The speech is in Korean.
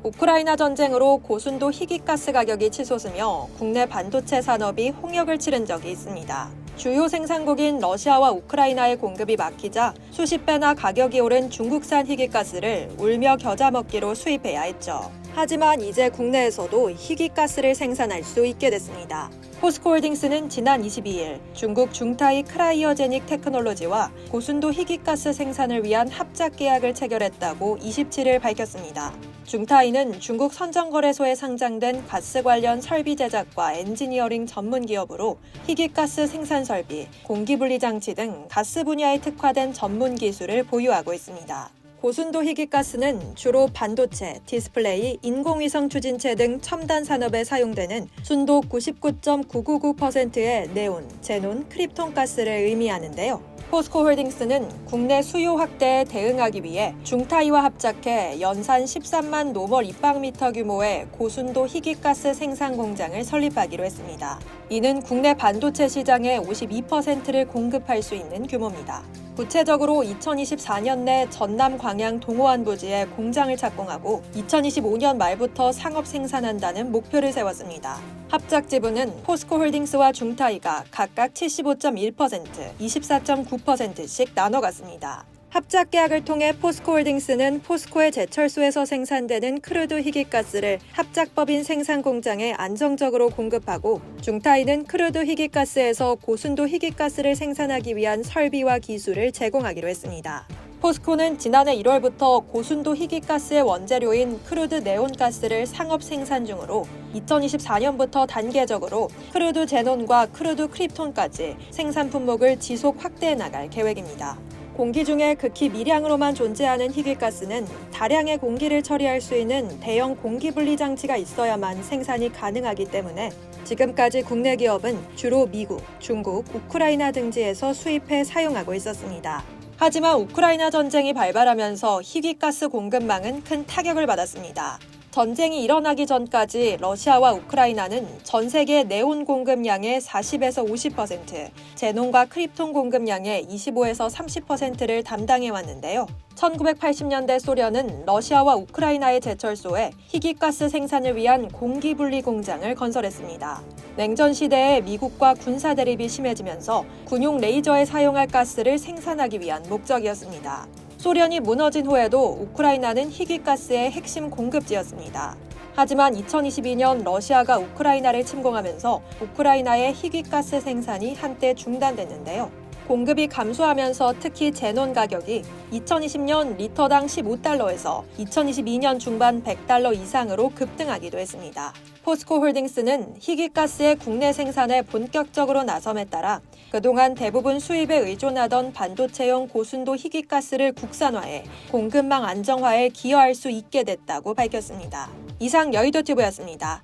우크라이나 전쟁으로 고순도 희귀가스 가격이 치솟으며 국내 반도체 산업이 홍역을 치른 적이 있습니다. 주요 생산국인 러시아와 우크라이나의 공급이 막히자 수십 배나 가격이 오른 중국산 희귀가스를 울며 겨자 먹기로 수입해야 했죠. 하지만 이제 국내에서도 희귀가스를 생산할 수 있게 됐습니다. 포스코홀딩스는 지난 22일 중국 중타이 크라이어제닉 테크놀로지와 고순도 희귀가스 생산을 위한 합작 계약을 체결했다고 27일 밝혔습니다. 중타이는 중국 선정거래소에 상장된 가스 관련 설비 제작과 엔지니어링 전문 기업으로 희귀가스 생산 설비, 공기분리 장치 등 가스 분야에 특화된 전문 기술을 보유하고 있습니다. 고순도 희귀가스는 주로 반도체, 디스플레이, 인공위성 추진체 등 첨단 산업에 사용되는 순도 99.999%의 네온, 제논, 크립톤 가스를 의미하는데요. 포스코홀딩스는 국내 수요 확대에 대응하기 위해 중타이와 합작해 연산 13만 노멀 입방미터 규모의 고순도 희귀가스 생산 공장을 설립하기로 했습니다. 이는 국내 반도체 시장의 52%를 공급할 수 있는 규모입니다. 구체적으로 2024년 내 전남 광양 동호안 부지에 공장을 착공하고 2025년 말부터 상업 생산한다는 목표를 세웠습니다. 합작 지분은 포스코홀딩스와 중타이가 각각 75.1%, 24.9%씩 나눠 갔습니다. 합작 계약을 통해 포스코홀딩스는 포스코의 제철소에서 생산되는 크루드 희귀가스를 합작법인 생산 공장에 안정적으로 공급하고, 중타이는 크루드 희귀가스에서 고순도 희귀가스를 생산하기 위한 설비와 기술을 제공하기로 했습니다. 포스코는 지난해 1월부터 고순도 희귀가스의 원재료인 크루드 네온가스를 상업 생산 중으로 2024년부터 단계적으로 크루드 제논과 크루드 크립톤까지 생산 품목을 지속 확대해 나갈 계획입니다. 공기 중에 극히 미량으로만 존재하는 희귀가스는 다량의 공기를 처리할 수 있는 대형 공기분리 장치가 있어야만 생산이 가능하기 때문에 지금까지 국내 기업은 주로 미국, 중국, 우크라이나 등지에서 수입해 사용하고 있었습니다. 하지만 우크라이나 전쟁이 발발하면서 희귀가스 공급망은 큰 타격을 받았습니다. 전쟁이 일어나기 전까지 러시아와 우크라이나는 전 세계 네온 공급량의 40에서 50%, 제논과 크립톤 공급량의 25에서 30%를 담당해 왔는데요. 1980년대 소련은 러시아와 우크라이나의 제철소에 희귀가스 생산을 위한 공기분리 공장을 건설했습니다. 냉전 시대에 미국과 군사 대립이 심해지면서 군용 레이저에 사용할 가스를 생산하기 위한 목적이었습니다. 소련이 무너진 후에도 우크라이나는 희귀가스의 핵심 공급지였습니다. 하지만 2022년 러시아가 우크라이나를 침공하면서 우크라이나의 희귀가스 생산이 한때 중단됐는데요. 공급이 감소하면서 특히 제논 가격이 2020년 리터당 15달러에서 2022년 중반 100달러 이상으로 급등하기도 했습니다. 포스코홀딩스는 희귀가스의 국내 생산에 본격적으로 나섬에 따라 그동안 대부분 수입에 의존하던 반도체용 고순도 희귀가스를 국산화해 공급망 안정화에 기여할 수 있게 됐다고 밝혔습니다. 이상 여의도튜브였습니다.